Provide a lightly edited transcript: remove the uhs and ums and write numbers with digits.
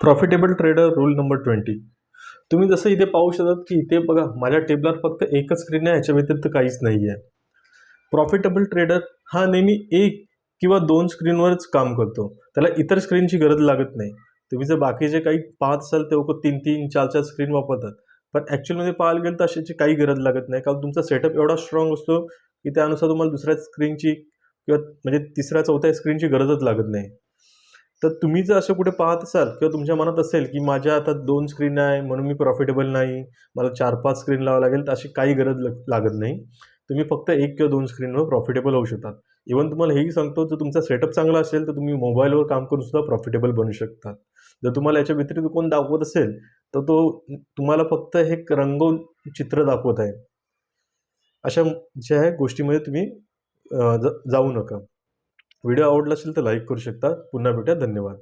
Profitable trader rule number 20. तुम्ही जसं इथे पाहू शकतात की इथे बघा माझ्या टेबलवर फक्त एकच स्क्रीन आहे, याच्या व्यतिरिक्त काहीच नाही आहे. प्रॉफिटेबल ट्रेडर हा नेहमी एक किंवा दोन स्क्रीनवरच काम करतो, त्याला इतर स्क्रीनची गरज लागत नाही. तुम्ही जर बाकीचे काही पाहत असाल ते लोक 3-3, 4-4 स्क्रीन वापरतात, पण ॲक्च्युअलमध्ये पाहायला गेलं तर अशाची काही गरज लागत नाही, कारण तुमचा सेटअप एवढा स्ट्रॉंग असतो की त्यानुसार तुम्हाला दुसऱ्या स्क्रीनची किंवा म्हणजे तिसऱ्या चौथ्या स्क्रीनची गरजच लागत नाही. तर तुम्ही जर असं कुठे पाहत असाल किंवा तुमच्या मनात असेल की माझ्या आता 2 स्क्रीन आहे म्हणून मी प्रॉफिटेबल नाही, मला 4-5 स्क्रीन लावावं लागेल, तर अशी काही गरज लागत नाही. तुम्ही फक्त 1 किंवा 2 स्क्रीनवर प्रॉफिटेबल होऊ शकता. इव्हन तुम्हाला हेही सांगतो, जर तुमचा सेटअप चांगला असेल तर तुम्ही मोबाईलवर काम करून सुद्धा प्रॉफिटेबल बनू शकता. जर तुम्हाला याच्या व्यतिरिक्त कोण दाखवत असेल, तर तो तुम्हाला फक्त हे रंगवून चित्र दाखवत आहे. अशा ज्या आहे गोष्टीमध्ये तुम्ही जाऊ नका. व्हिडिओ आवडला असेल तर लाईक करू शकता. पुन्हा भेटूया. धन्यवाद.